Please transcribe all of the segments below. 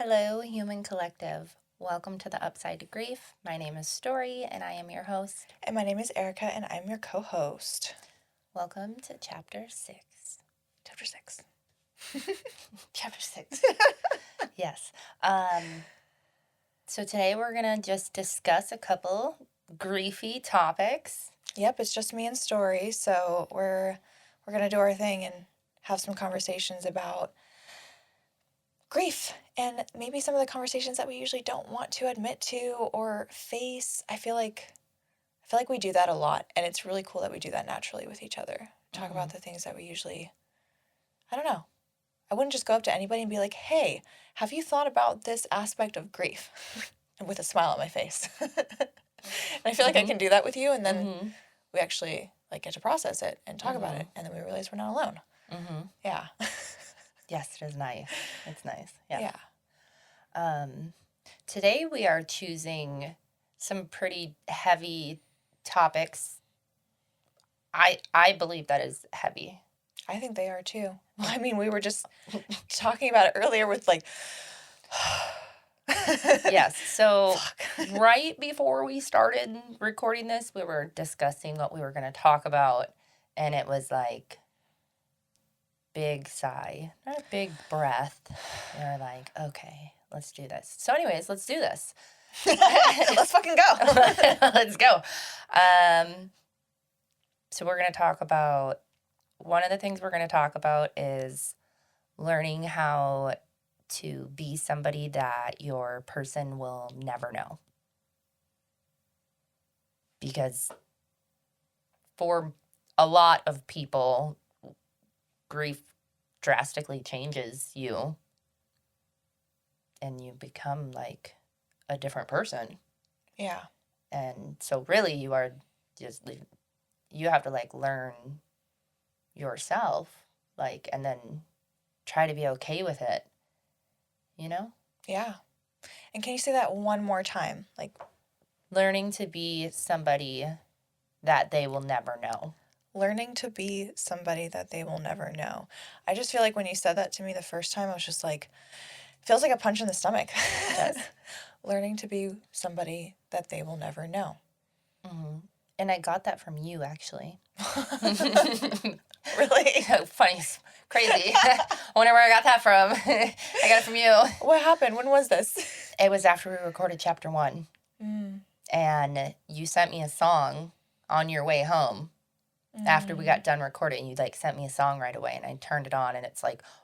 Hello, human collective. Welcome to the Upside to Grief. My name is Story, and I am your host. And my name is Erica, and I'm your co-host. Welcome to Chapter 6. Chapter 6. Chapter 6. Yes. So today we're going to just discuss a couple griefy topics. Yep, it's just me and Story, so we're going to do our thing and have some conversations about grief and maybe some of the conversations that we usually don't want to admit to or face. I feel like we do that a lot, and it's really cool that we do that naturally with each other. Talk about the things that we usually, I don't know. I wouldn't just go up to anybody and be like, "Hey, have you thought about this aspect of grief?" And with a smile on my face. And I feel like I can do that with you, and then we actually get to process it and talk about it, and then we realize we're not alone. Yeah. Yes, it is nice. It's nice. Yeah. Today we are choosing some pretty heavy topics. I believe that is heavy. I think they are too. Well, I mean, we were just talking about it earlier with Yes. So right before we started recording this, we were discussing what we were going to talk about, and it was like big sigh, not a big breath. We were like, okay, let's do this. So anyways, let's do this. Let's fucking go. Let's go. So we're going to talk about, one of the things we're going to talk about is learning how to be somebody that your person will never know. Because for a lot of people, grief drastically changes you and you become like a different person. Yeah. And so really you are just, you have to learn yourself, and then try to be okay with it, you know? Yeah. And can you say that one more time? Learning to be somebody that they will never know. Learning to be somebody that they will never know. I just feel like when you said that to me the first time, I was just like, feels like a punch in the stomach. It does. Learning to be somebody that they will never know. Mm-hmm. And I got that from you, actually. Really? Funny. Crazy. I wonder where I got that from. I got it from you. What happened? When was this? It was after we recorded chapter 1. And you sent me a song on your way home. After we got done recording, you sent me a song right away, and I turned it on, and it's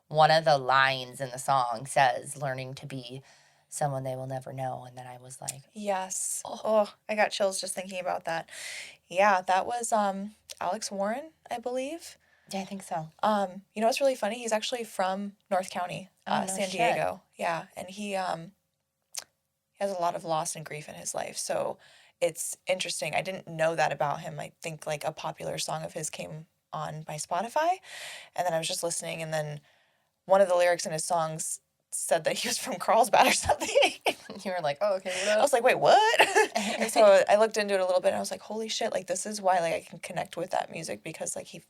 one of the lines in the song says, learning to be someone they will never know. And then I was like, yes. Oh, I got chills just thinking about that. Yeah, that was Alex Warren, I believe. Yeah, I think so. You know what's really funny? He's actually from North County, San Diego. Yeah, and he has a lot of loss and grief in his life, so it's interesting. I didn't know that about him. I think a popular song of his came on my Spotify, and then I was just listening, and then one of the lyrics in his songs said that he was from Carlsbad or something. You were like, oh, okay, what up? I was like, wait, what? And so I looked into it a little bit, and I was like, holy shit, this is why I can connect with that music, because he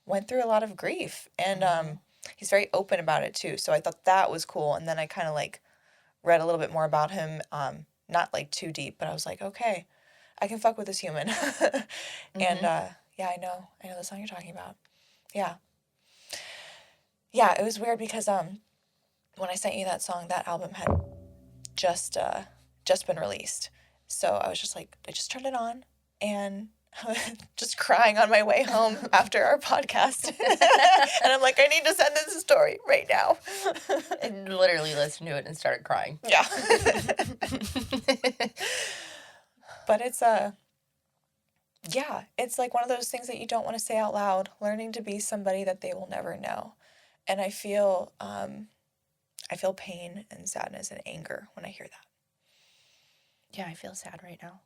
went through a lot of grief, and he's very open about it too. So I thought that was cool, and then I kind of read a little bit more about him, not too deep, but I was like, okay, I can fuck with this human. And yeah, I know the song you're talking about. Yeah. Yeah, it was weird because when I sent you that song, that album had just been released. So I was just I just turned it on, and just crying on my way home after our podcast. And I'm like, I need to send this Story right now. I literally listened to it and started crying. Yeah. But it's yeah, it's one of those things that you don't want to say out loud, learning to be somebody that they will never know. And I feel pain and sadness and anger when I hear that. Yeah, I feel sad right now.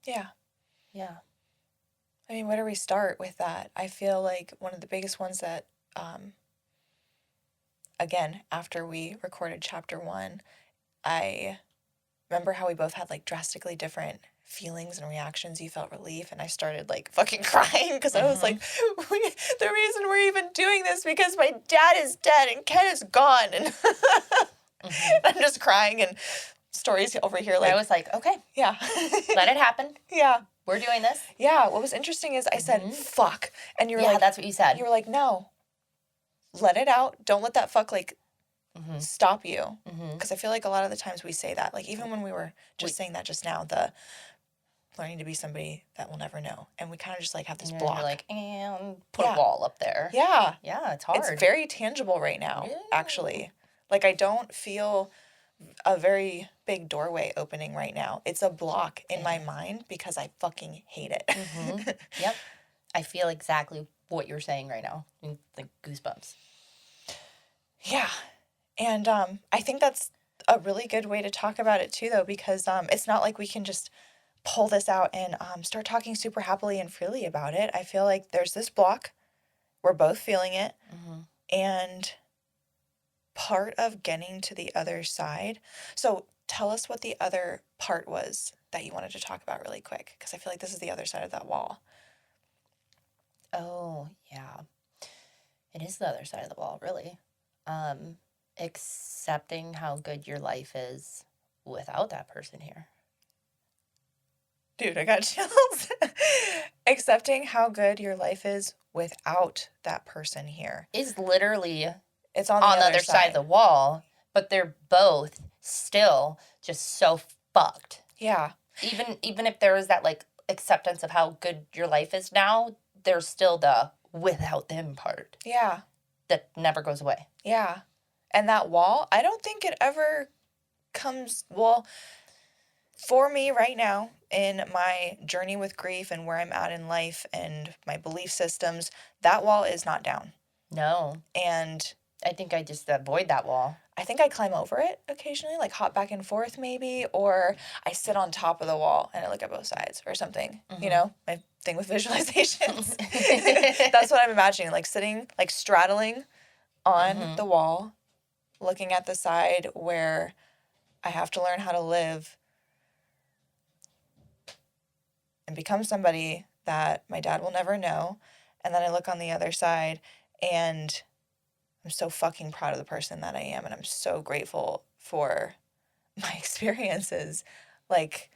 Yeah. Yeah. I mean, where do we start with that? I feel like one of the biggest ones that, again, after we recorded chapter 1, I remember how we both had drastically different feelings and reactions, you felt relief, and I started like fucking crying because I was like, the reason we're even doing this because my dad is dead and Ken is gone, and I'm just crying and stories over here like I was like, okay, yeah, let it happen. Yeah, We're doing this. Yeah, what was interesting is I said fuck, and you were like, that's what you said. You were like, no, let it out. Don't let that fuck like stop you, because I feel like a lot of the times we say that, like even when we were just saying that just now, the learning to be somebody that will never know, and we kind of just like have this block. You're like, and put a wall up there. Yeah, it's hard. It's very tangible right now, actually. Like I don't feel a very big doorway opening right now. It's a block in my mind because I fucking hate it. Yep, I feel exactly what you're saying right now. Like goosebumps. Yeah. And I think that's a really good way to talk about it too, though, because it's not like we can just pull this out and start talking super happily and freely about it. I feel like there's this block. We're both feeling it. And part of getting to the other side. So tell us what the other part was that you wanted to talk about really quick, because I feel like this is the other side of that wall. Oh, yeah. It is the other side of the wall, really. Accepting how good your life is without that person here. Dude, I got chills. Accepting how good your life is without that person here. Is literally... It's on the other side of the wall, but they're both still just so fucked. Yeah. Even if there is that, like, acceptance of how good your life is now, there's still the without them part. Yeah. That never goes away. Yeah. And that wall, I don't think it ever comes... Well, for me right now, in my journey with grief and where I'm at in life and my belief systems, that wall is not down. No. And... I think I just avoid that wall. I think I climb over it occasionally, like hop back and forth maybe, or I sit on top of the wall and I look at both sides or something, you know, my thing with visualizations. That's what I'm imagining, like sitting, like straddling on the wall, looking at the side where I have to learn how to live and become somebody that my dad will never know. And then I look on the other side and I'm so fucking proud of the person that I am, and I'm so grateful for my experiences. Like,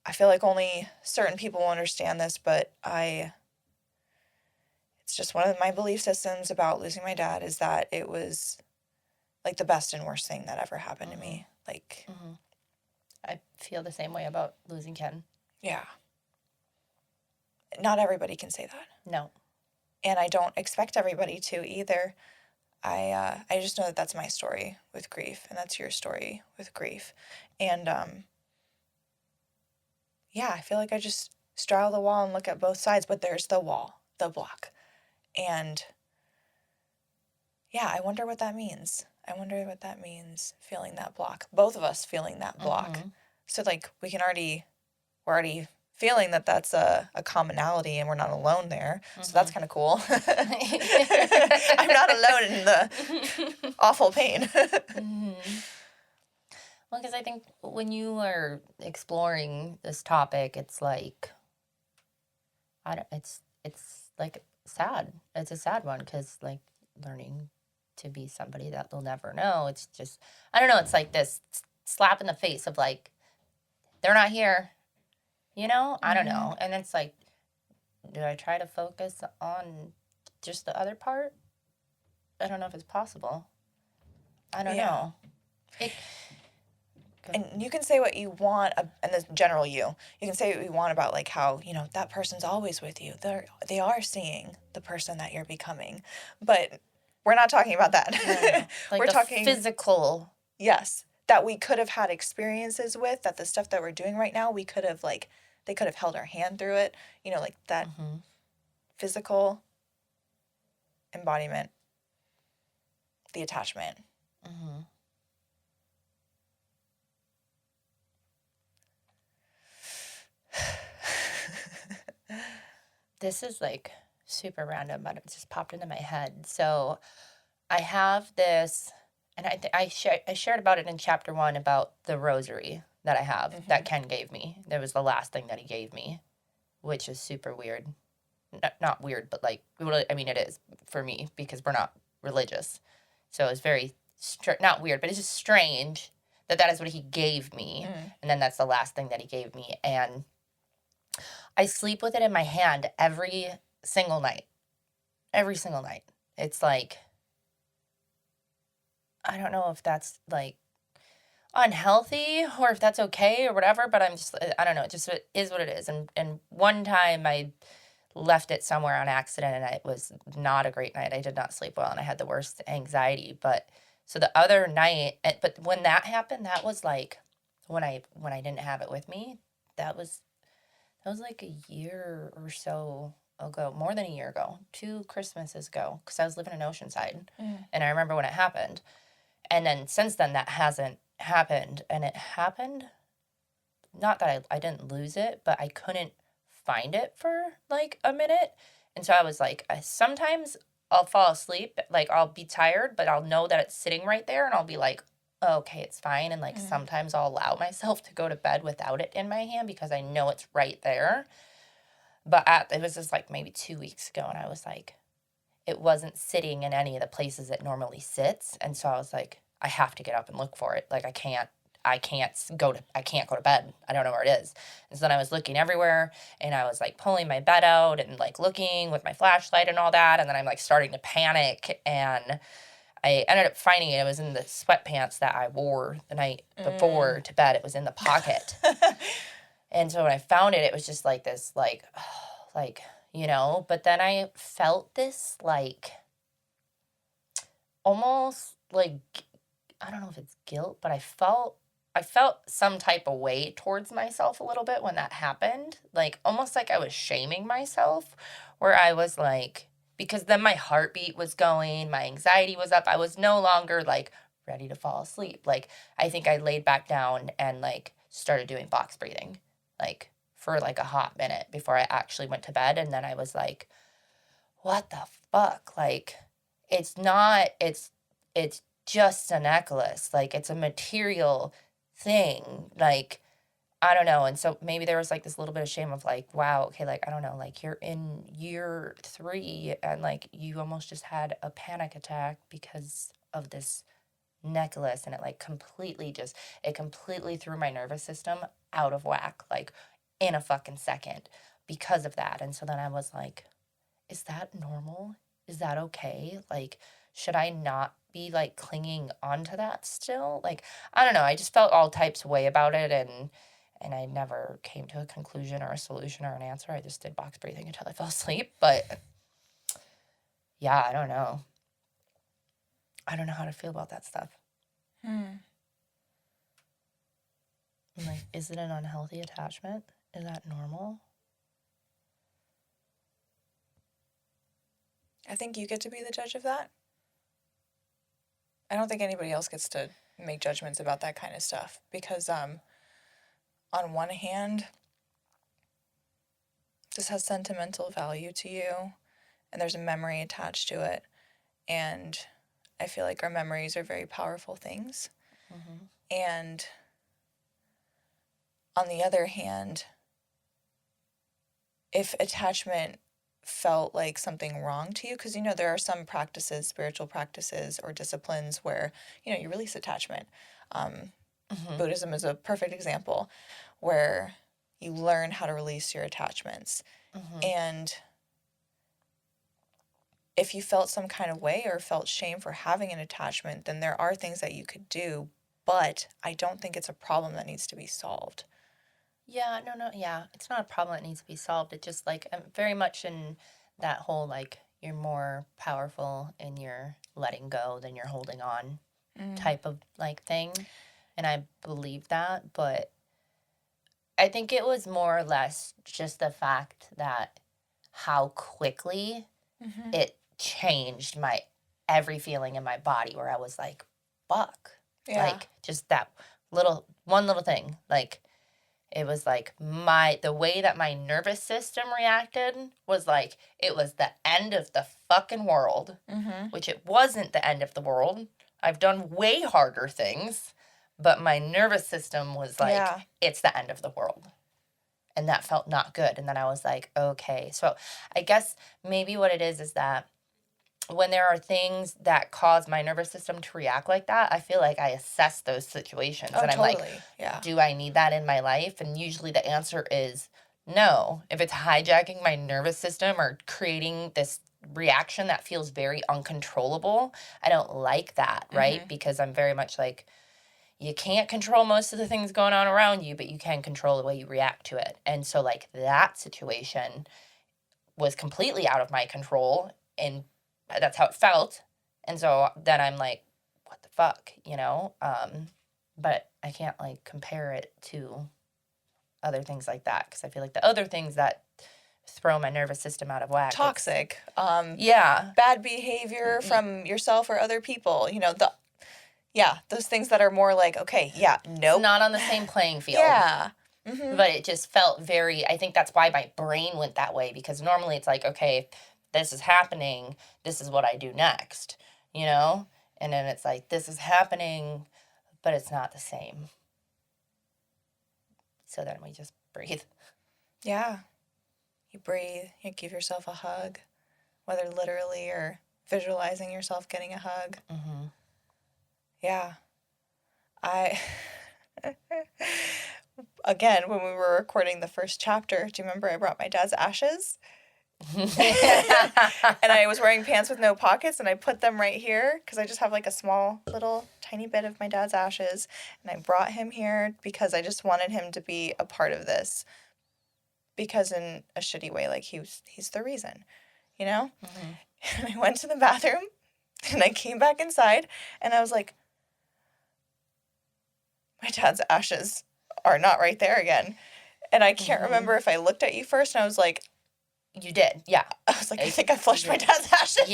I feel like only certain people will understand this, but it's just one of my belief systems about losing my dad is that it was, like, the best and worst thing that ever happened to me. Like... I feel the same way about losing Ken. Yeah. Not everybody can say that. No. And I don't expect everybody to either. I just know that that's my story with grief, and that's your story with grief. And, yeah, I feel like I just straddle the wall and look at both sides, but there's the wall, the block. And, yeah, I wonder what that means. I wonder what that means, feeling that block. Both of us feeling that block. So, like, we're already feeling that that's a commonality and we're not alone there. So that's kind of cool. I'm not alone in the awful pain. Well, because I think when you are exploring this topic, it's like, it's like sad. It's a sad one because, like, learning to be somebody that they'll never know. It's just, I don't know. It's like this slap in the face of, like, they're not here. You know? I don't know. And it's like, do I try to focus on just the other part? I don't know if it's possible. I don't know. And you can say what you want, and the general you can say what you want about, like, how, you know, that person's always with you. They are seeing the person that you're becoming. But we're not talking about that. No. Like, we're talking physical. Yes. That we could have had experiences with, that the stuff that we're doing right now, we could have, like, they could have held our hand through it, you know, like that physical embodiment, the attachment. This is, like, super random, but it just popped into my head. So I have this, and I shared about it in chapter 1 about the rosary. that I have that Ken gave me. That was the last thing that he gave me, which is super weird. Not weird, but like, I mean, it is for me because we're not religious. So it's very, not weird, but it's just strange that is what he gave me. And then that's the last thing that he gave me. And I sleep with it in my hand every single night. Every single night. It's like, I don't know if that's like unhealthy or if that's okay or whatever, but I'm just, I don't know. It just is what it is. And one time I left it somewhere on accident and it was not a great night. I did not sleep well and I had the worst anxiety. But so the other night, but when that happened, that was like when I didn't have it with me, that was like a year or so ago, more than a year ago, 2 Christmases ago, because I was living in Oceanside. And I remember when it happened. And then since then, that hasn't happened. And it happened, not that I didn't lose it, but I couldn't find it for like a minute. And so I was like, sometimes I'll fall asleep, like I'll be tired, but I'll know that it's sitting right there and I'll be like, oh, okay, it's fine. And like sometimes I'll allow myself to go to bed without it in my hand because I know it's right there. But it was just like maybe 2 weeks ago and I was like, it wasn't sitting in any of the places it normally sits. And so I was like, I have to get up and look for it. Like I can't go to bed. I don't know where it is. And so then I was looking everywhere and I was like pulling my bed out and like looking with my flashlight and all that. And then I'm like starting to panic and I ended up finding it. It was in the sweatpants that I wore the night before to bed. It was in the pocket. And so when I found it, it was just like this, like, you know, but then I felt this like almost like, I don't know if it's guilt, but I felt some type of way towards myself a little bit when that happened. Like almost like I was shaming myself, where I was like, because then my heartbeat was going, my anxiety was up. I was no longer like ready to fall asleep. Like I think I laid back down and like started doing box breathing, like for like a hot minute before I actually went to bed. And then I was like, what the fuck? Like it's just a necklace. Like it's a material thing. Like, I don't know. And so maybe there was like this little bit of shame of like, wow, okay, like, I don't know, like you're in year 3 and like you almost just had a panic attack because of this necklace. And it completely threw my nervous system out of whack, like in a fucking second because of that. And so then I was like, is that normal? Is that okay? Like, should I not be like clinging onto that still? Like, I don't know. I just felt all types of way about it and I never came to a conclusion or a solution or an answer. I just did box breathing until I fell asleep. But yeah, I don't know. I don't know how to feel about that stuff. I'm like, is it an unhealthy attachment? Is that normal? I think you get to be the judge of that. I don't think anybody else gets to make judgments about that kind of stuff because on one hand, this has sentimental value to you and there's a memory attached to it. And I feel like our memories are very powerful things. And on the other hand, if attachment felt like something wrong to you, because, you know, there are some practices, spiritual practices or disciplines where, you know, you release attachment. Buddhism is a perfect example where you learn how to release your attachments. And if you felt some kind of way or felt shame for having an attachment, then there are things that you could do, but I don't think it's a problem that needs to be solved. Yeah, no, yeah. It's not a problem that needs to be solved. It just like, I'm very much in that whole like, you're more powerful in your letting go than you're holding on type of like thing. And I believe that, but I think it was more or less just the fact that how quickly it changed my every feeling in my body where I was like, fuck. Yeah. Like just that one little thing. Like it was like the way that my nervous system reacted was like, it was the end of the fucking world, which it wasn't the end of the world. I've done way harder things, But my nervous system was like, it's the end of the world. And that felt not good. And then I was like, okay. So I guess maybe what it is that when there are things that cause my nervous system to react like that, I feel like I assess those situations. Oh, and I'm totally. like, do I need that in my life? And usually the answer is no. If it's hijacking my nervous system or creating this reaction that feels very uncontrollable, I don't like that, right? Because I'm very much like, you can't control most of the things going on around you, but you can control the way you react to it. And so, like, that situation was completely out of my control, and that's how it felt. And so then I'm like, what the fuck, you know? But I can't, like, compare it to other things like that, because I feel like the other things that throw my nervous system out of whack. Toxic. Yeah. Bad behavior from yourself or other people. You know, those things that are more like, okay, nope. It's not on the same playing field. Yeah. But it just felt very, I think that's why my brain went that way, because normally it's like, okay, this is happening, this is what I do next, you know? And then it's like, this is happening, but it's not the same. So then we just breathe. Yeah. You breathe, you give yourself a hug, whether literally or visualizing yourself getting a hug. Yeah. Again, when we were recording the first chapter, do you remember I brought my dad's ashes? And I was wearing pants with no pockets, and I put them right here because I just have like a small little tiny bit of my dad's ashes, and I brought him here because I just wanted him to be a part of this, because in a shitty way, like he's the reason, you know? And I went to the bathroom, and I came back inside, and I was like, my dad's ashes are not right there again. And I can't remember if I looked at you first, and I was like, you did, yeah. I was like, I think I flushed my dad's ashes.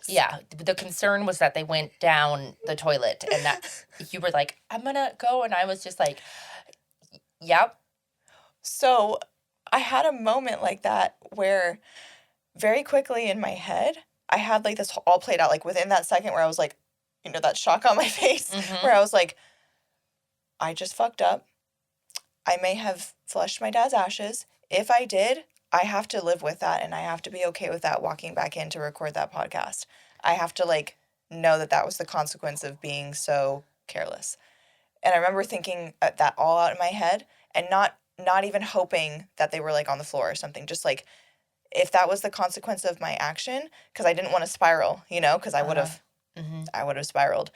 Yeah. The concern was that they went down the toilet, and that you were like, I'm gonna go, and I was just like, yep. So I had a moment like that where very quickly in my head, I had like this all played out, like within that second where I was like, you know, that shock on my face, where I was like, I just fucked up. I may have flushed my dad's ashes. If I did, I have to live with that, and I have to be okay with that walking back in to record that podcast. I have to like know that that was the consequence of being so careless. And I remember thinking that all out in my head, and not even hoping that they were like on the floor or something. Just like, if that was the consequence of my action, because I didn't want to spiral, you know, because I would have spiraled.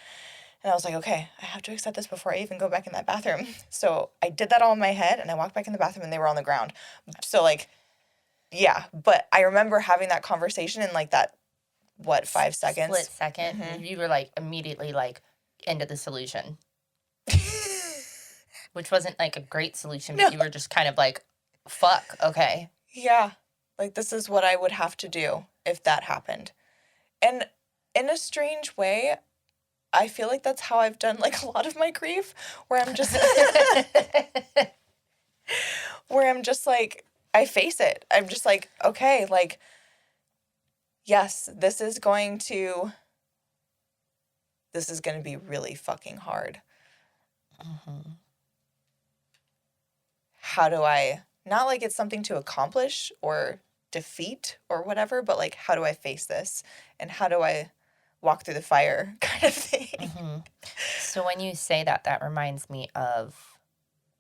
And I was like, okay, I have to accept this before I even go back in that bathroom. So I did that all in my head, and I walked back in the bathroom, and they were on the ground. So like, yeah, but I remember having that conversation in like that, 5 seconds? Split second. You were like immediately like into the solution. Which wasn't like a great solution, but you were just kind of like, fuck, okay. Yeah, like this is what I would have to do if that happened. And in a strange way, I feel like that's how I've done like a lot of my grief, where I'm just like, I face it. I'm just like, okay, like, yes, this is going to be really fucking hard. How do I, not like it's something to accomplish or defeat or whatever, but like, how do I face this? And how do I walk through the fire kind of thing? So when you say that, that reminds me of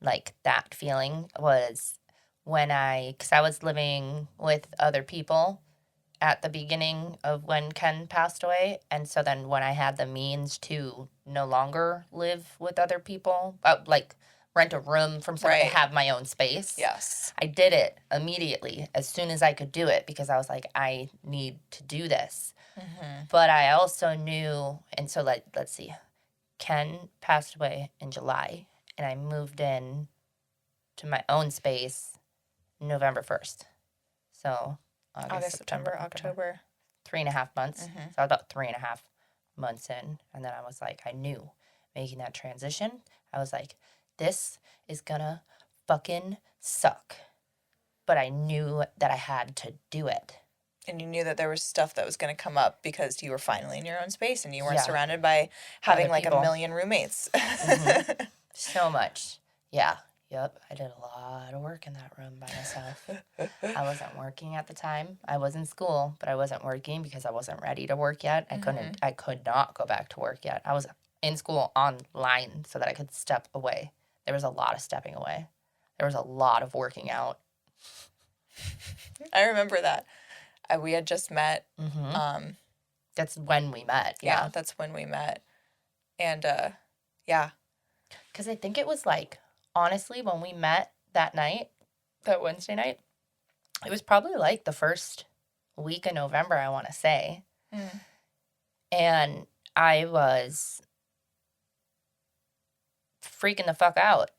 like that feeling was when because I was living with other people at the beginning of when Ken passed away. And so then when I had the means to no longer live with other people, like rent a room from someone to have my own space. Yes. I did it immediately as soon as I could do it, because I was like, I need to do this. But I also knew, and so let's see, Ken passed away in July, and I moved in to my own space November 1st. So August, September, October. 3.5 months. So I was about 3.5 months in. And then I was like, I knew making that transition, I was like, this is gonna fucking suck. But I knew that I had to do it. And you knew that there was stuff that was going to come up because you were finally in your own space and you weren't Yeah. surrounded by having Other like people. a million roommates. So much. Yeah. Yep. I did a lot of work in that room by myself. I wasn't working at the time. I was in school, but I wasn't working because I wasn't ready to work yet. I could not go back to work yet. I was in school online so that I could step away. There was a lot of stepping away. There was a lot of working out. I remember that. We had just met. That's when we met. Yeah. That's when we met. And yeah. Because I think it was like, honestly, when we met that night, that Wednesday night, it was probably like the first week in November, I want to say. And I was freaking the fuck out.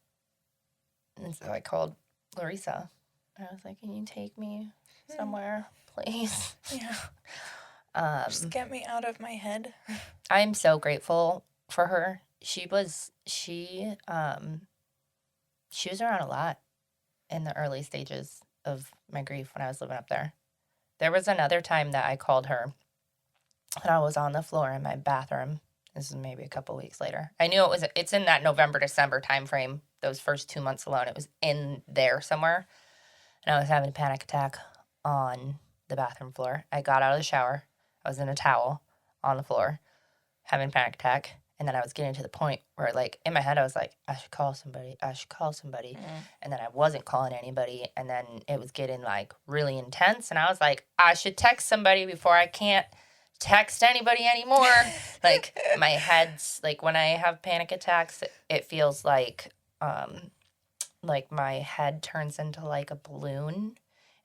And so I called Larissa. I was like, can you take me somewhere, please? Yeah. Just get me out of my head. I'm so grateful for her. She was around a lot in the early stages of my grief when I was living up there. There was another time that I called her and I was on the floor in my bathroom. This is maybe a couple weeks later. I knew it's in that November, December time frame, those first 2 months alone. It was in there somewhere. And I was having a panic attack on the bathroom floor. I got out of the shower. I was in a towel on the floor, having a panic attack. And then I was getting to the point where, like, in my head, I was like, I should call somebody. And then I wasn't calling anybody. And then it was getting, like, really intense. And I was like, I should text somebody before I can't text anybody anymore. Like, my head's, like, when I have panic attacks, it feels like my head turns into, like, a balloon.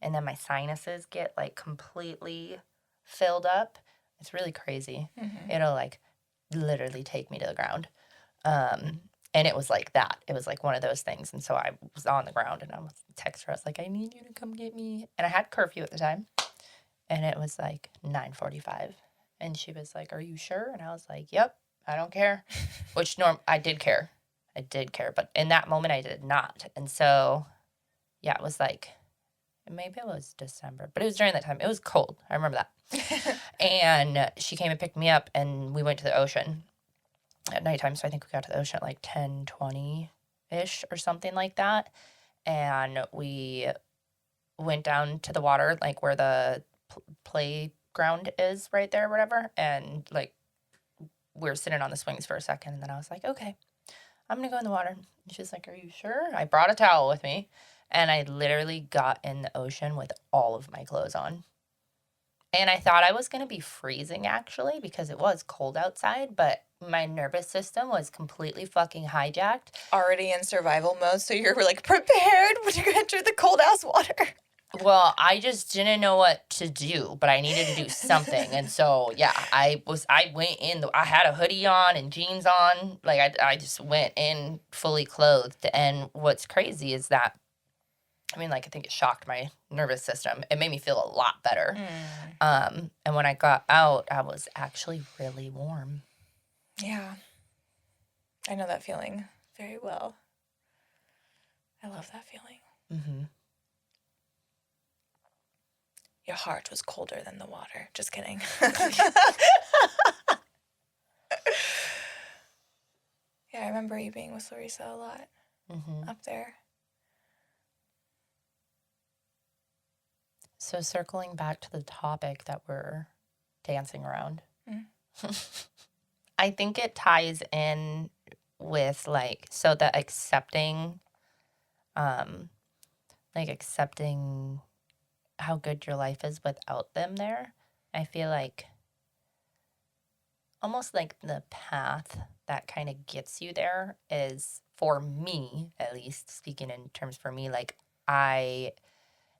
And then my sinuses get, like, completely filled up. It's really crazy. It'll, like, literally take me to the ground. And it was like that. It was like one of those things. And so I was on the ground and I was text her. I was like, I need you to come get me. And I had curfew at the time. And it was like 9:45. And she was like, are you sure? And I was like, yep, I don't care. Which I did care. But in that moment I did not. And so, yeah, it was like, maybe it was December, but it was during that time. It was cold. I remember that. And she came and picked me up, and we went to the ocean at nighttime. So I think we got to the ocean at like 10:20-ish or something like that. And we went down to the water, like where the playground is right there or whatever. And like we were sitting on the swings for a second. And then I was like, okay, I'm going to go in the water. And she's like, are you sure? I brought a towel with me. And I literally got in the ocean with all of my clothes on. And I thought I was going to be freezing, actually, because it was cold outside. But my nervous system was completely fucking hijacked. Already in survival mode, so you're, like, prepared when you enter the cold-ass water. Well, I just didn't know what to do, but I needed to do something. And so, yeah, I went in. I had a hoodie on and jeans on. Like, I just went in fully clothed. And what's crazy is that, I mean, like, I think it shocked my nervous system. It made me feel a lot better. And when I got out, I was actually really warm. Yeah. I know that feeling very well. I love that feeling. Mm-hmm. Your heart was colder than the water. Just kidding. Yeah, I remember you being with Larissa a lot up there. So circling back to the topic that we're dancing around, I think it ties in with, like, so the accepting how good your life is without them there. I feel like almost like the path that kind of gets you there is, for me, at least speaking in terms for me, like, I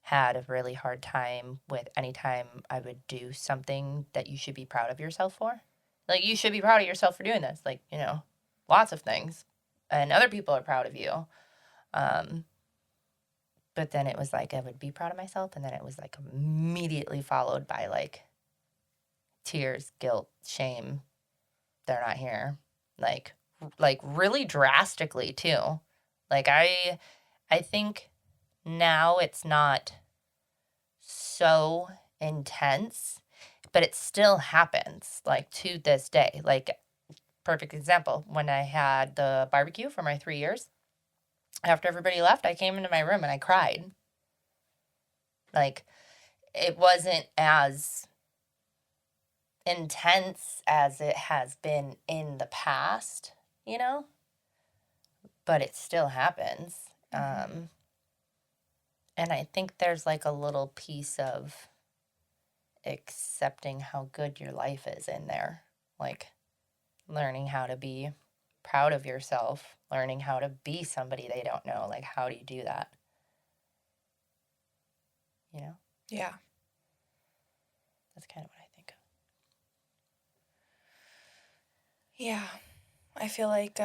had a really hard time with any time I would do something that you should be proud of yourself for. Like, you should be proud of yourself for doing this. Like, you know, lots of things. And other people are proud of you. But then it was like I would be proud of myself, and then it was like immediately followed by like tears, guilt, shame. They're not here. Like really drastically too. Like I think now it's not so intense, but it still happens, like, to this day. Like, perfect example, when I had the barbecue for my 3 years, after everybody left, I came into my room and I cried. Like, it wasn't as intense as it has been in the past, you know? But it still happens. And I think there's like a little piece of accepting how good your life is in there. Like learning how to be proud of yourself, learning how to be somebody they don't know. Like, how do you do that? You know? Yeah. That's kind of what I think of. Yeah. I feel like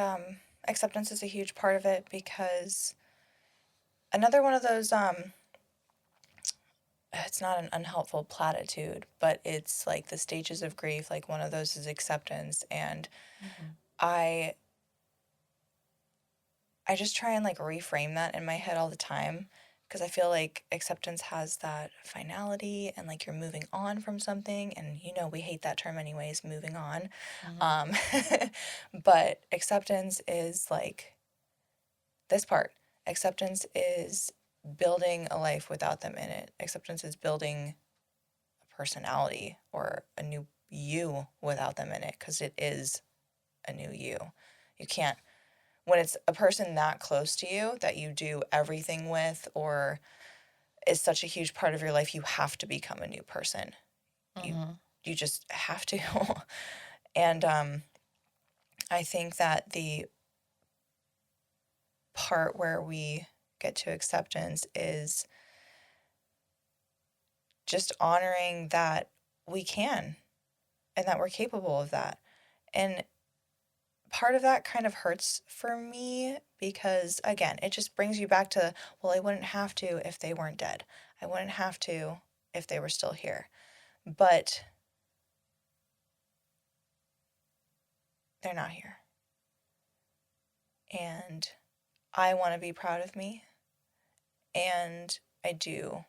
acceptance is a huge part of it, because another one of those, it's not an unhelpful platitude, but it's like the stages of grief. Like one of those is acceptance. And I just try and like reframe that in my head all the time, because I feel like acceptance has that finality and like you're moving on from something, and we hate that term anyways, moving on. But acceptance is like this part. Acceptance is building a life without them in it. Acceptance is building a personality or a new you without them in it, because it is a new you. You can't, when it's a person that close to you that you do everything with or is such a huge part of your life, you have to become a new person. You just have to. And I think that the part where we get to acceptance is just honoring that we can and that we're capable of that. And part of that kind of hurts for me because, again, it just brings you back to, well, I wouldn't have to if they weren't dead. I wouldn't have to if they were still here. But they're not here. And I want to be proud of me. And I do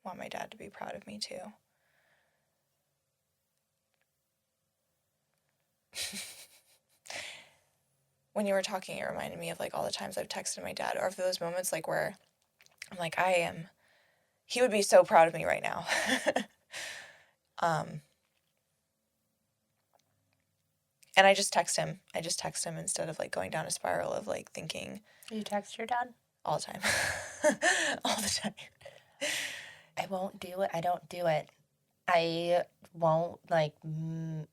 want my dad to be proud of me too. When you were talking, it reminded me of like all the times I've texted my dad, or of those moments like where I'm like, he would be so proud of me right now. And I just text him. Instead of like going down a spiral of like thinking. You text your dad? All the time. All the time. I won't do it. I don't do it. I won't like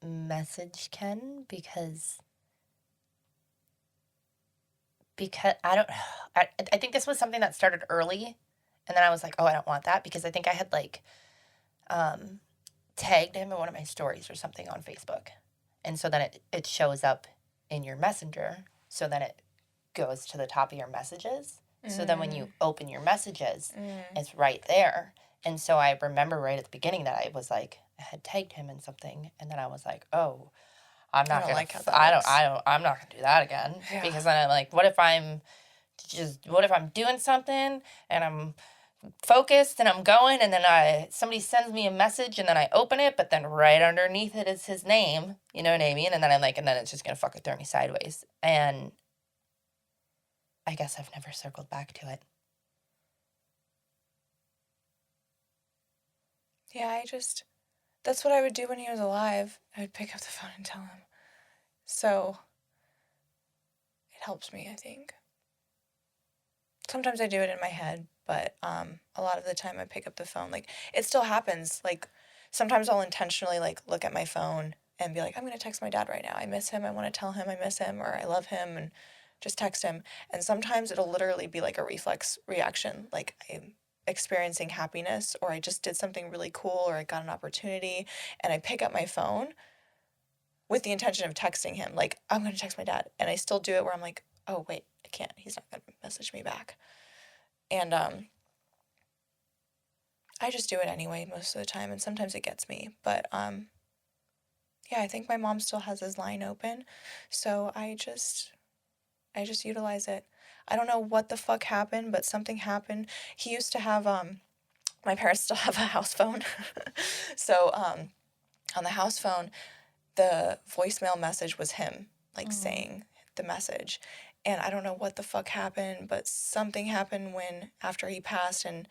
message Ken because I think this was something that started early, and then I was like, oh, I don't want that, because I think I had like tagged him in one of my stories or something on Facebook, and so then it shows up in your messenger, so then it goes to the top of your messages. So then when you open your messages, it's right there. And so I remember right at the beginning that I was like, I had tagged him in something, and then I was like, oh, I'm not gonna do that again. Yeah. Because then I'm like, what if I'm doing something and I'm focused and I'm going, and then somebody sends me a message and then I open it, but then right underneath it is his name, you know what I mean? And then I'm like, and then it's just gonna fucking throw me sideways. And I guess I've never circled back to it. Yeah, that's what I would do when he was alive. I would pick up the phone and tell him. So it helps me, I think. Sometimes I do it in my head, but a lot of the time I pick up the phone. Like, it still happens. Like, sometimes I'll intentionally like look at my phone and be like, I'm going to text my dad right now. I miss him. I want to tell him I miss him, or I love him, and just text him. And sometimes it'll literally be like a reflex reaction. Like, I'm experiencing happiness, or I just did something really cool, or I got an opportunity, and I pick up my phone with the intention of texting him. Like, I'm going to text my dad. And I still do it where I'm like, oh, wait, I can't. He's not going to message me back. And I just do it anyway most of the time, and sometimes it gets me. But yeah, I think my mom still has his line open, so I just utilize it. I don't know what the fuck happened, but something happened. He used to have my parents still have a house phone. So on the house phone, the voicemail message was him, like, saying the message. And I don't know what the fuck happened, but something happened after he passed. And,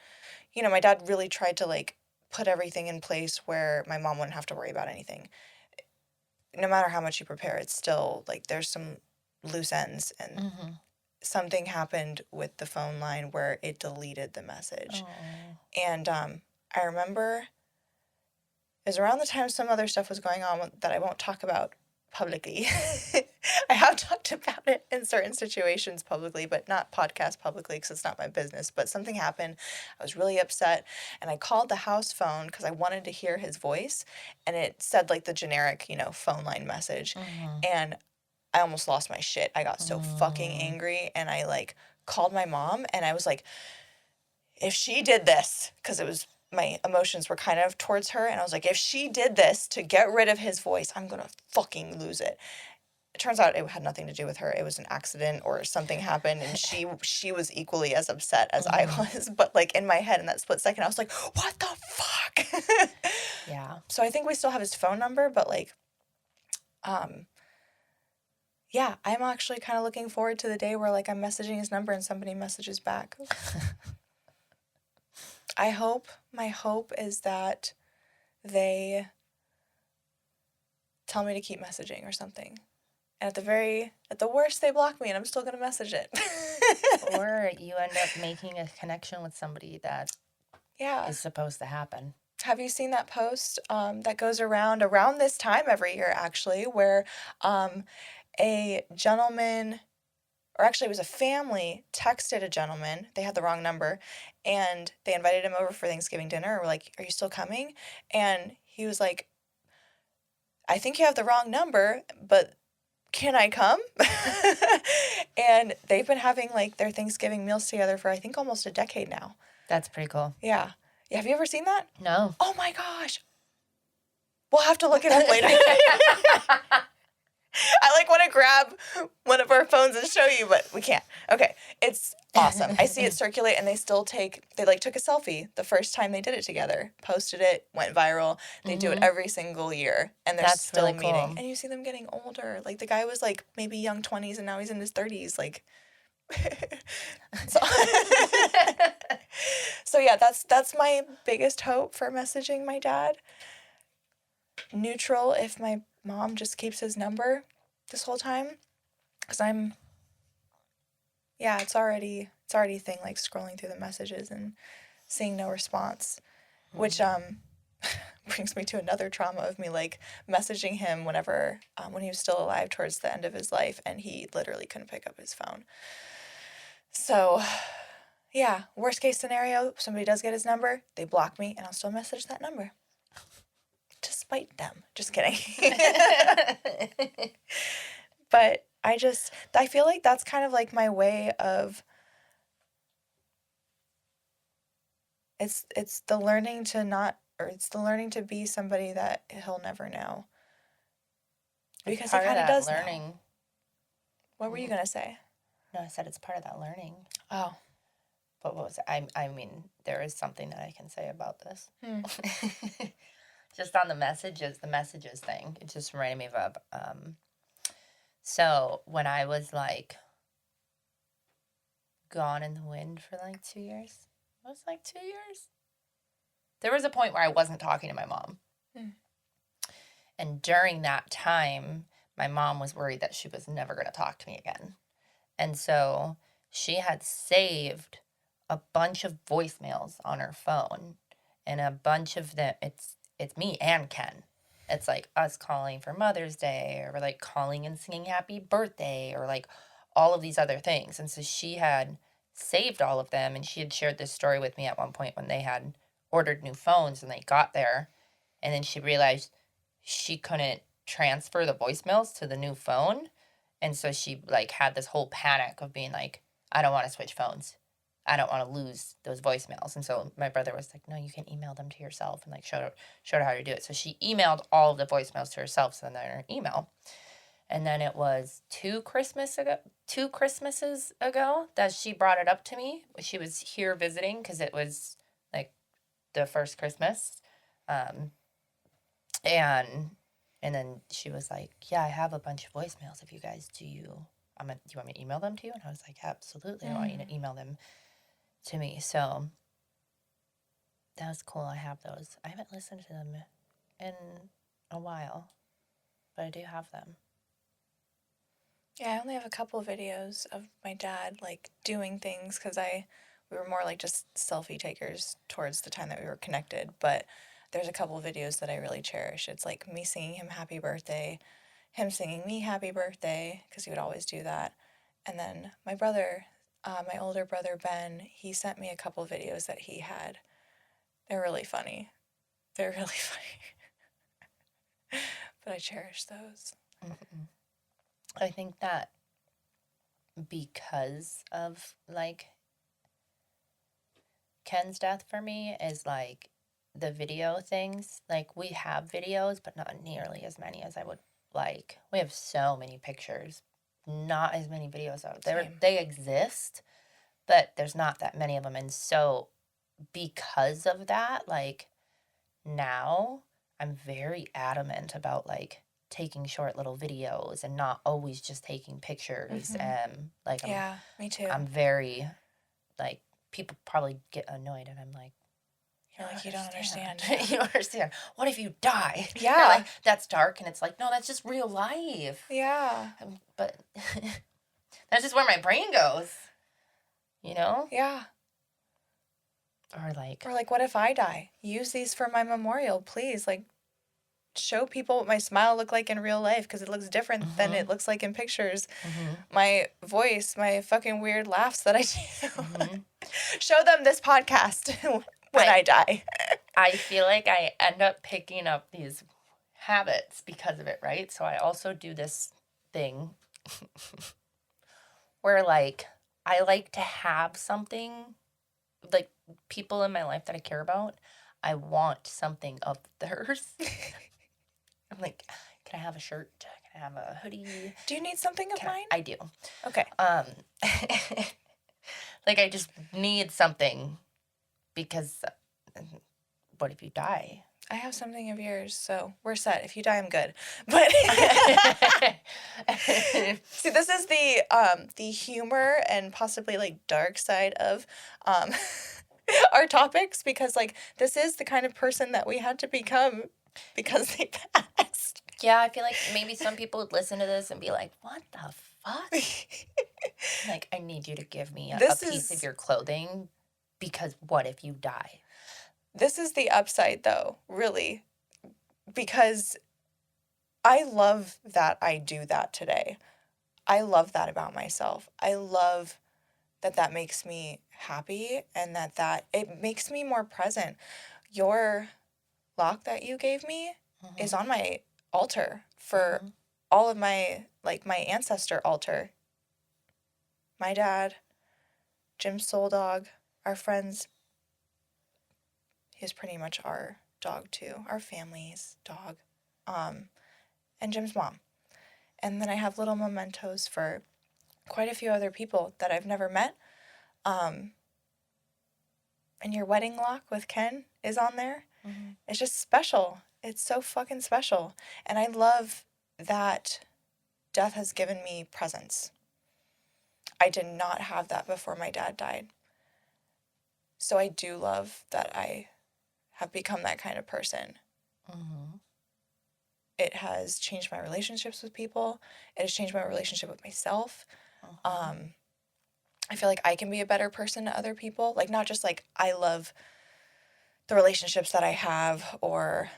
you know, my dad really tried to, like, put everything in place where my mom wouldn't have to worry about anything. No matter how much you prepare, it's still, like, there's some loose ends. And something happened with the phone line where it deleted the message. And I remember it was around the time some other stuff was going on that I won't talk about publicly. I have talked about it in certain situations publicly, but not podcast publicly because it's not my business. But something happened. I was really upset. And I called the house phone because I wanted to hear his voice. And it said, like, the generic, you know, phone line message. And I almost lost my shit. I got so fucking angry. And I, like, called my mom. And I was like, if she did this, because it was, my emotions were kind of towards her, and I was like, if she did this to get rid of his voice, I'm gonna fucking lose it. It turns out it had nothing to do with her. It was an accident or something happened, and she was equally as upset as I was. But, like, in my head, in that split second, I was like, what the fuck? Yeah. So I think we still have his phone number, but, like, yeah, I'm actually kind of looking forward to the day where, like, I'm messaging his number and somebody messages back. My hope is that they tell me to keep messaging or something. And at the worst, they block me and I'm still going to message it. Or you end up making a connection with somebody that is supposed to happen. Have you seen that post that goes around this time every year, actually, where a gentleman, or actually it was a family, texted a gentleman. They had the wrong number, and they invited him over for Thanksgiving dinner. Or, like, are you still coming? And he was like, I think you have the wrong number, but can I come? And they've been having, like, their Thanksgiving meals together for, I think, almost a decade now. That's pretty cool. Yeah. Have you ever seen that? No. Oh my gosh. We'll have to look it up later. I, like, want to grab one of our phones and show you, but we can't. Okay. It's awesome. I see it circulate, and they took a selfie the first time they did it together, posted it, went viral. They do it every single year, and they're still really meeting. Cool. And you see them getting older. Like, the guy was, like, maybe young 20s, and now he's in his 30s. Like, so yeah, that's my biggest hope for messaging my dad. Neutral if my mom just keeps his number this whole time, because it's already a thing, like, scrolling through the messages and seeing no response, which brings me to another trauma of me, like, messaging him whenever when he was still alive towards the end of his life, and he literally couldn't pick up his phone. So yeah, worst case scenario, somebody does get his number, they block me, and I'll still message that number to spite them. Just kidding. But I feel like that's kind of, like, my way of, it's the learning to be somebody that he'll never know. Because he kind of does learning. Know. What were you going to say? No, I said it's part of that learning. Oh. But what was it? I mean, there is something that I can say about this. Just on the messages thing, it just reminded me of, so when I was, like, gone in the wind for, like, 2 years, it was, like, 2 years, there was a point where I wasn't talking to my mom. And during that time, my mom was worried that she was never going to talk to me again. And so she had saved a bunch of voicemails on her phone, and a bunch of them, it's me and Ken. It's, like, us calling for Mother's Day, or, like, calling and singing happy birthday, or, like, all of these other things. And so she had saved all of them, and she had shared this story with me at one point when they had ordered new phones and they got there, and then she realized she couldn't transfer the voicemails to the new phone. And so she, like, had this whole panic of being like, I don't want to switch phones. I don't want to lose those voicemails. And so my brother was like, no, you can email them to yourself, and, like, showed her how to do it. So she emailed all of the voicemails to herself, so then they're in her email. And then it was two Christmases ago that she brought it up to me. She was here visiting because it was, like, the first Christmas. And then she was like, yeah, I have a bunch of voicemails. If you guys, do you want me to email them to you? And I was like, absolutely. I want you to email them to me. So that was cool. I have those. I haven't listened to them in a while, but I do have them. Yeah, I only have a couple of videos of my dad, like, doing things, because we were more like just selfie takers towards the time that we were connected, but there's a couple of videos that I really cherish. It's like me singing him happy birthday, him singing me happy birthday, because he would always do that. And then my brother, my older brother Ben, he sent me a couple of videos that he had. They're really funny. They're really funny. But I cherish those. Mm-hmm. I think that because of, like, Ken's death for me is, like, the video things. Like, we have videos, but not nearly as many as I would like. We have so many pictures, not as many videos of them. They exist, but there's not that many of them. And so because of that, like, now I'm very adamant about, like, taking short little videos and not always just taking pictures. Like, yeah, me too. I'm very, like, people probably get annoyed, and I'm like, you're like, you don't understand. You don't understand. What if you die? Yeah. You're like, that's dark, and it's like, no, that's just real life. Yeah. But that's just where my brain goes, you know? Yeah. Or like, what if I die? Use these for my memorial, please. Like, show people what my smile looked like in real life, because it looks different than it looks like in pictures. My voice, my fucking weird laughs that I do. Show them this podcast when I die. I feel like I end up picking up these habits because of it, right? So I also do this thing where, like, I like to have something, like, people in my life that I care about, I want something of theirs. I'm like, can I have a shirt? Can I have a hoodie? Do you need something of mine? I do. Okay. Like, I just need something because what if you die? I have something of yours, so we're set. If you die, I'm good. But see, this is the humor and possibly, like, dark side of our topics, because, like, this is the kind of person that we had to become because they passed. Yeah, I feel like maybe some people would listen to this and be like, what the fuck? Like, I need you to give me a piece of your clothing, because what if you die? This is the upside, though, really, because I love that I do that today. I love that about myself. I love that makes me happy, and that it makes me more present. Your lock that you gave me is on my altar for all of my, like, my ancestor altar. My dad, Jim's soul dog, our friends. He's pretty much our dog too, our family's dog, and Jim's mom. And then I have little mementos for quite a few other people that I've never met. And your wedding lock with Ken is on there. It's just special. It's so fucking special. And I love that death has given me presence. I did not have that before my dad died. So I do love that I have become that kind of person. It has changed my relationships with people. It has changed my relationship with myself. I feel like I can be a better person to other people. Like, not just, like, I love the relationships that I have, or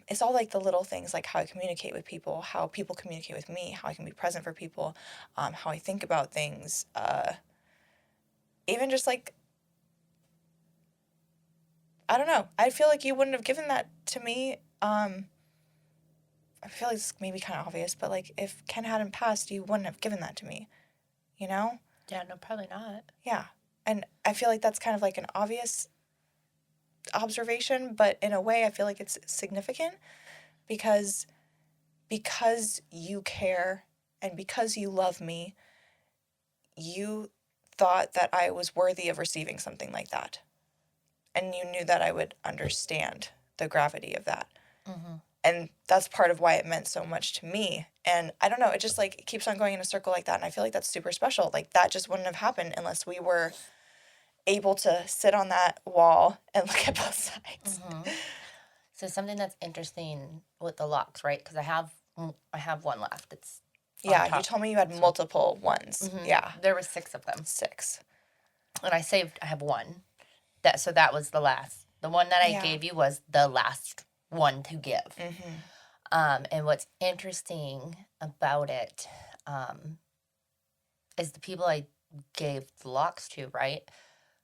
it's all, like, the little things, like how I communicate with people, how people communicate with me, how I can be present for people, how I think about things. Even just, like, I don't know. I feel like you wouldn't have given that to me. I feel like it's maybe kind of obvious, but, like, if Ken hadn't passed, you wouldn't have given that to me, you know? Yeah, no, probably not. Yeah. And I feel like that's kind of, like, an obvious observation, but in a way I feel like it's significant, because you care and because you love me, you thought that I was worthy of receiving something like that. and you knew that I would understand the gravity of that. Mm-hmm. And that's part of why it meant so much to me. And I don't know, it just like it keeps on going in a circle like that. And I feel like that's super special. Like that just wouldn't have happened unless we were able to sit on that wall and look at both sides. Mm-hmm. So something that's interesting with the locks, right? Because I have one left. It's Yeah, you told me you had multiple ones. Mm-hmm. Yeah. There were 6 of them. 6. And I have one. That was the last. The one that I gave you was the last one to give. Mm-hmm. And what's interesting about it is the people I gave the locks to, right?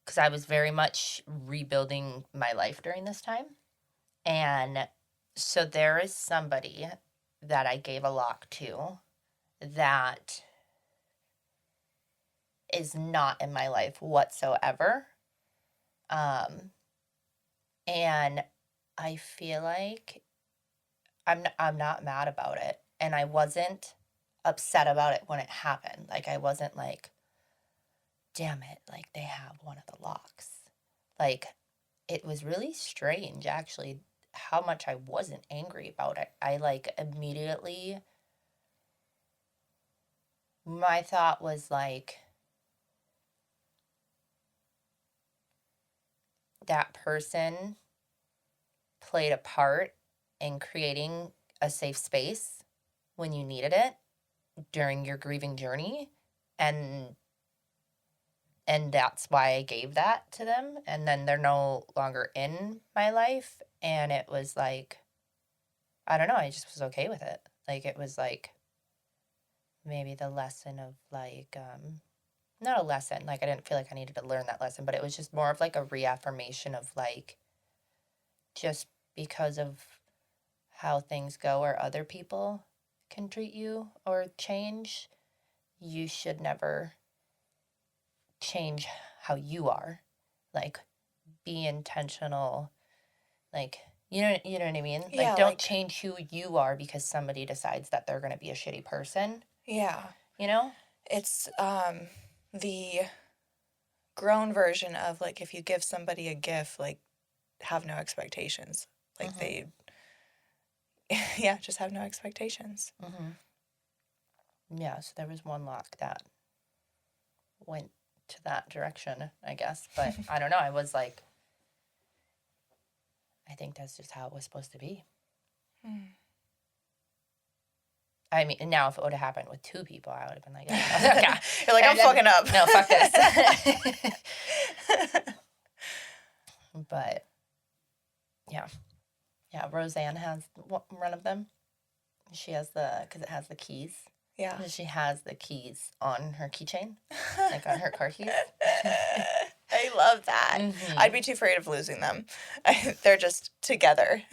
Because I was very much rebuilding my life during this time. And so there is somebody that I gave a lock to that is not in my life whatsoever. And I feel like I'm not mad about it. And I wasn't upset about it when it happened. Like, I wasn't like, damn it, like, they have one of the locks. Like, it was really strange, actually, how much I wasn't angry about it. I, like, immediately, my thought was, like, that person played a part in creating a safe space when you needed it during your grieving journey, and that's why I gave that to them. And then they're no longer in my life, and it was like, I don't know, I just was okay with it. Like, it was like maybe the lesson of like not a lesson, like I didn't feel like I needed to learn that lesson, but it was just more of like a reaffirmation of like, just because of how things go or other people can treat you or change, you should never change how you are. Like, be intentional. Like, you know what I mean? Yeah, like, don't like, change who you are because somebody decides that they're going to be a shitty person. Yeah. You know? It's the grown version of like if you give somebody a gift, like have no expectations. Like they yeah, just have no expectations. Yeah, so there was one lock that went to that direction, I guess. But I don't know. I was like, I think that's just how it was supposed to be. I mean, now if it would have happened with 2 people, I would have been like, yeah. You're like, I'm fucking up. No, fuck this. But, yeah. Yeah, Roseanne has one of them. She has because it has the keys. Yeah. She has the keys on her keychain, like on her car keys. I love that. I'd be too afraid of losing them. They're just together.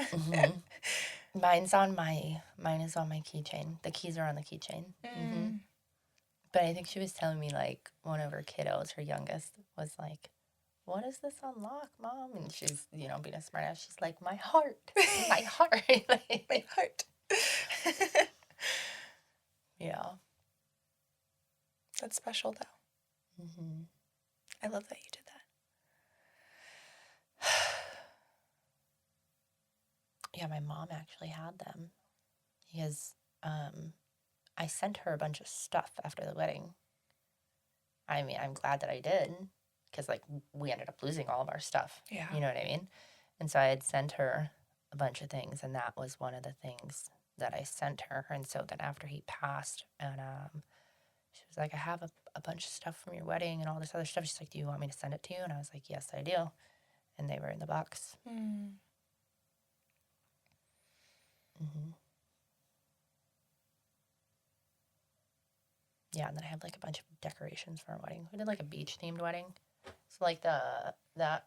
Mine is on my keychain. The keys are on the keychain. But I think she was telling me, like, one of her kiddos, her youngest, was like, what is this unlock, Mom? And she's, being a smart ass. She's like, my heart. My heart. My heart. Yeah. That's special, though. I love that you did that. Yeah, my mom actually had them. Because I sent her a bunch of stuff after the wedding. I mean, I'm glad that I did. Because, like, we ended up losing all of our stuff. Yeah. You know what I mean? And so I had sent her a bunch of things, and that was one of the things that I sent her. And so then after he passed, and she was like, I have a bunch of stuff from your wedding and all this other stuff. She's like, do you want me to send it to you? And I was like, yes, I do. And they were in the box. Yeah, and then I have like a bunch of decorations for our wedding. We did like a beach themed wedding. So like that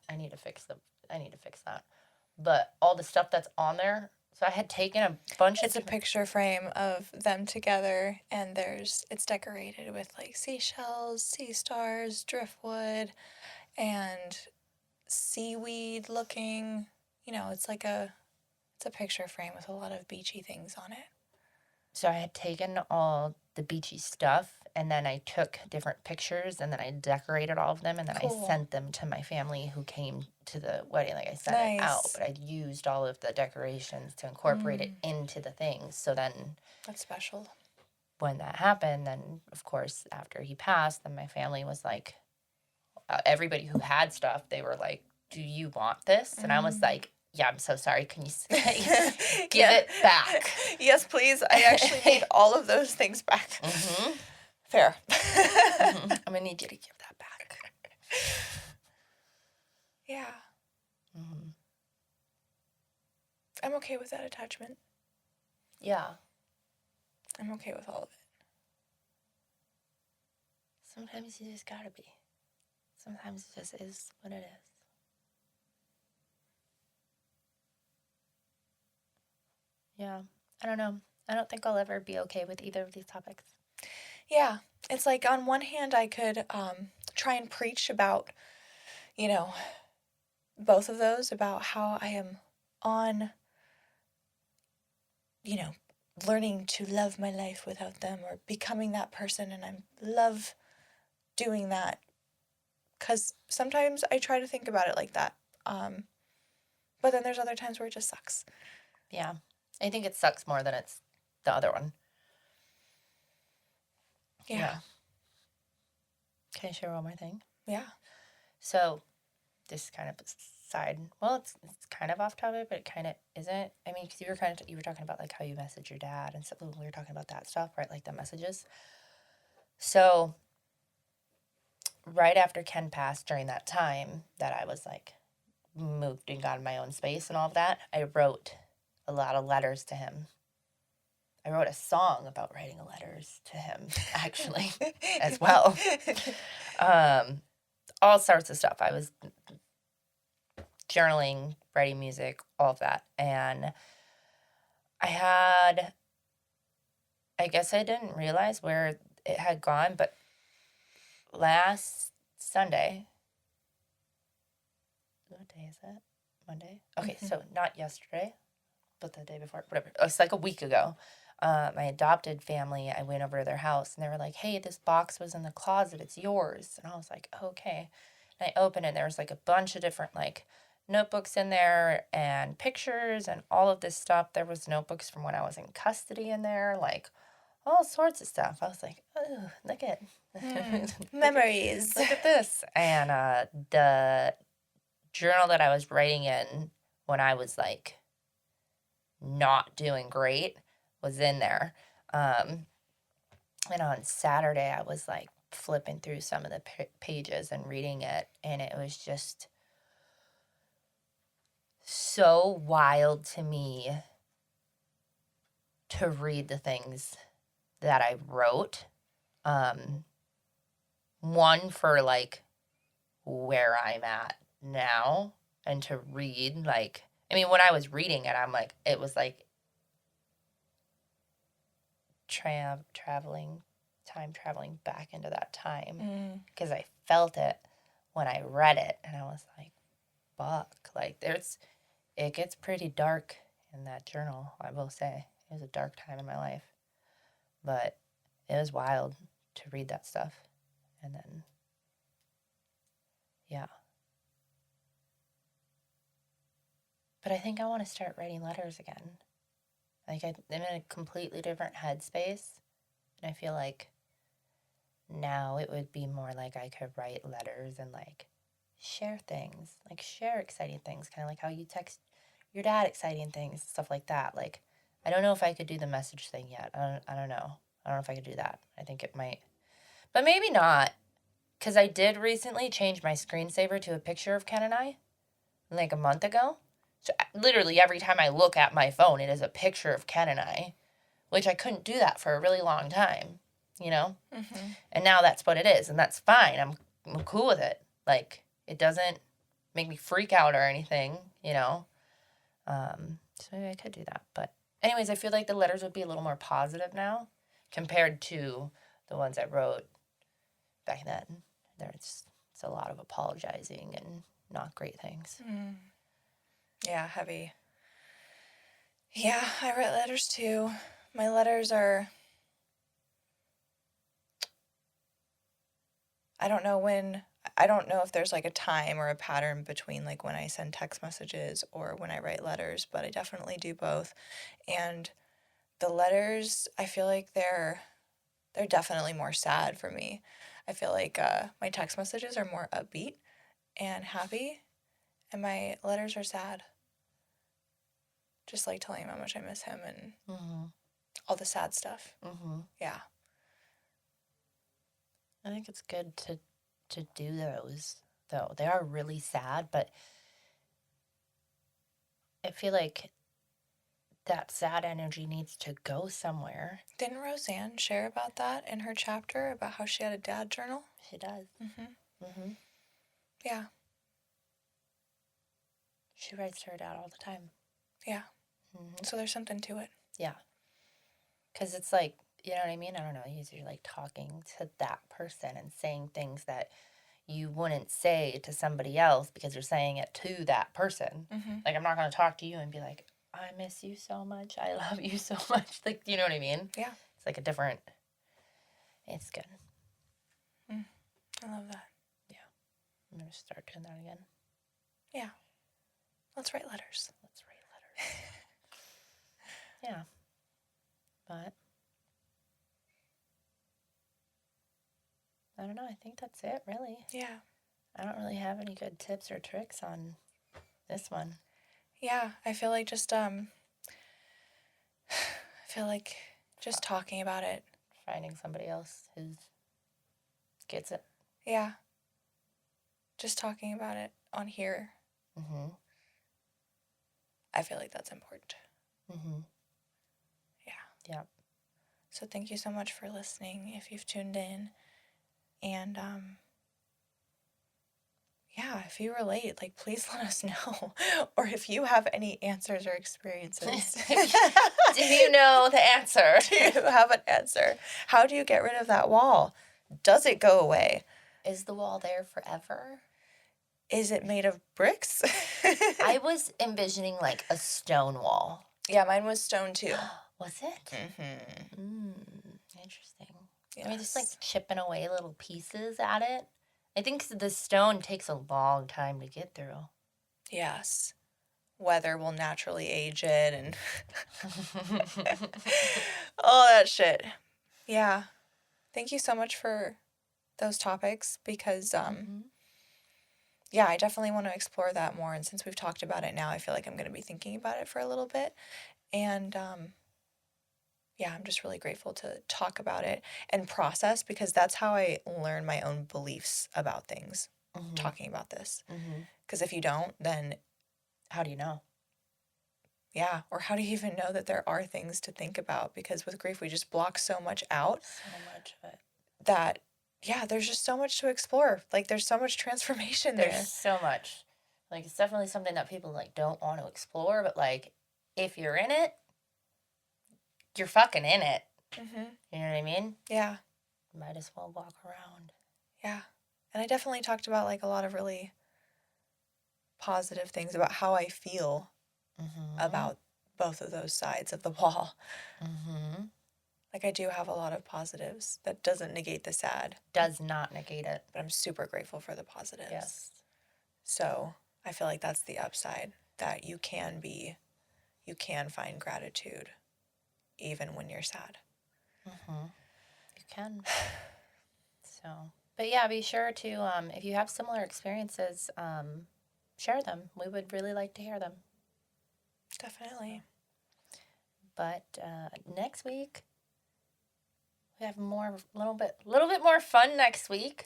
I need to fix that. But all the stuff that's on there, so I had taken a bunch It's a picture frame of them together, and it's decorated with like seashells, sea stars, driftwood, and seaweed looking. It's like it's a picture frame with a lot of beachy things on it. So I had taken all the beachy stuff and then I took different pictures, and then I decorated all of them, and then I sent them to my family who came to the wedding. Like, I sent it out, but I used all of the decorations to incorporate it into the things. So then... That's special. When that happened, then, of course, after he passed, then my family was like... everybody who had stuff, they were like, do you want this? And I was like, yeah, I'm so sorry. Can you give it back? Yes, please. I actually need all of those things back. Fair. I'm going to need you to give that back. Yeah. I'm okay with that attachment. Yeah. I'm okay with all of it. Sometimes you just gotta be. Sometimes it just is what it is. Yeah. I don't know. I don't think I'll ever be okay with either of these topics. Yeah. It's like, on one hand, I could try and preach about, you know, both of those, about how I am on, you know, learning to love my life without them, or becoming that person, and I love doing that. Because sometimes I try to think about it like that. But then there's other times where it just sucks. Yeah. I think it sucks more than it's the other one. Yeah. Can I share one more thing? Yeah. So, this kind of side... Well, it's kind of off topic, but it kind of isn't. I mean, because you were talking about, like, how you message your dad and stuff. We were talking about that stuff, right? Like, the messages. So... right after Ken passed, during that time that I was, like, moved and got in my own space and all of that, I wrote a lot of letters to him. I wrote a song about writing letters to him, actually, as well. All sorts of stuff. I was journaling, writing music, all of that. And I guess I didn't realize where it had gone, but last Sunday... what day is it? Monday? Okay, so not yesterday, but the day before, whatever. It's like a week ago. My adopted family, I went over to their house, and they were like, hey, this box was in the closet. It's yours. And I was like, okay. And I opened it, and there was, like, a bunch of different, like, notebooks in there and pictures and all of this stuff. There was notebooks from when I was in custody in there, like, all sorts of stuff. I was like, oh, look at... memories. Look at this. And the journal that I was writing in when I was, like, not doing great was in there. And on Saturday, I was, like, flipping through some of the pages and reading it, and it was just so wild to me to read the things that I wrote. One, for, like, where I'm at now, and to read, like, I mean, when I was reading it, I'm like, it was like time traveling back into that time, because I felt it when I read it, and I was like, fuck, like, it gets pretty dark in that journal, I will say. It was a dark time in my life, but it was wild to read that stuff. And then, yeah. But I think I want to start writing letters again. Like, I'm in a completely different headspace, and I feel like now it would be more like I could write letters and, like, share things, like, share exciting things, kind of like how you text your dad exciting things, stuff like that. Like, I don't know if I could do the message thing yet. I don't know. I don't know if I could do that. I think it might. But maybe not, because I did recently change my screensaver to a picture of Ken and I, like, a month ago. So literally every time I look at my phone, it is a picture of Ken and I, which I couldn't do that for a really long time, you know? And now that's what it is, and that's fine. I'm cool with it. Like, it doesn't make me freak out or anything, you know? So maybe I could do that. But anyways, I feel like the letters would be a little more positive now compared to the ones I wrote back then. There's a lot of apologizing and not great things. Yeah, heavy. Yeah, I write letters too. My letters are I don't know if there's like a time or a pattern between like when I send text messages or when I write letters, but I definitely do both. And the letters, I feel like they're definitely more sad for me. I feel like my text messages are more upbeat and happy, and my letters are sad. Just like telling him how much I miss him and all the sad stuff. Yeah. I think it's good to do those, though. They are really sad, but I feel like that sad energy needs to go somewhere. Didn't Roseanne share about that in her chapter about how she had a dad journal? She does. Yeah. She writes to her dad all the time. Yeah. So there's something to it. Yeah. Because it's like, you know what I mean? I don't know. You're like talking to that person and saying things that you wouldn't say to somebody else because you're saying it to that person. Like, I'm not going to talk to you and be like, I miss you so much. I love you so much. Like, you know what I mean? Yeah. It's like a different, it's good. I love that. Yeah. I'm going to start doing that again. Yeah. Let's write letters. Yeah. But I don't know. I think that's it, really. Yeah. I don't really have any good tips or tricks on this one. Yeah. I feel like just talking about it. Finding somebody else who gets it. Yeah. Just talking about it on here. I feel like that's important. Yeah. Yep. So thank you so much for listening if you've tuned in. And yeah, if you relate, like, please let us know. Or if you have any answers or experiences. Do you know the answer? Do you have an answer? How do you get rid of that wall? Does it go away? Is the wall there forever? Is it made of bricks? I was envisioning like a stone wall. Yeah, mine was stone too. Was it? Interesting. Yes. I mean, just like chipping away little pieces at it. I think the stone takes a long time to get through. Yes. Weather will naturally age it and all that shit. Yeah. Thank you so much for those topics because, yeah, I definitely want to explore that more. And since we've talked about it now, I feel like I'm going to be thinking about it for a little bit. And, yeah, I'm just really grateful to talk about it and process because that's how I learn my own beliefs about things, talking about this. Because if you don't, then... How do you know? Yeah, or how do you even know that there are things to think about? Because with grief, we just block so much out. So much of it. That, yeah, there's just so much to explore. Like, there's so much transformation there. There's so much. Like, it's definitely something that people, like, don't want to explore, but, like, if you're in it, you're fucking in it. You know what I mean? Yeah. Might as well walk around. Yeah. And I definitely talked about, like, a lot of really positive things about how I feel about both of those sides of the wall. Like, I do have a lot of positives. That doesn't negate the sad. Does not negate it. But I'm super grateful for the positives. Yes. So I feel like that's the upside, that you can find gratitude even when you're sad. You can. So, but yeah, be sure to, if you have similar experiences, share them. We would really like to hear them. Definitely. But next week, we have a little bit more fun next week.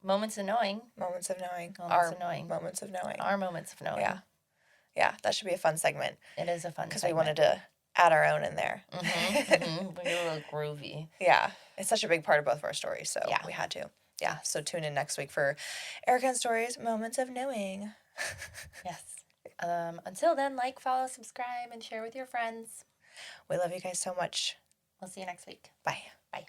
Moments of knowing. Moments of knowing. Moments of knowing. Moments of knowing. Our moments of knowing. Yeah. Yeah, that should be a fun segment. It is a fun segment. Because we wanted to add our own in there. We get a little groovy. Yeah. It's such a big part of both of our stories, so yeah. We had to. Yeah, so tune in next week for Erica and Stories, Moments of Knowing. Yes. Until then, like, follow, subscribe, and share with your friends. We love you guys so much. We'll see you next week. Bye. Bye.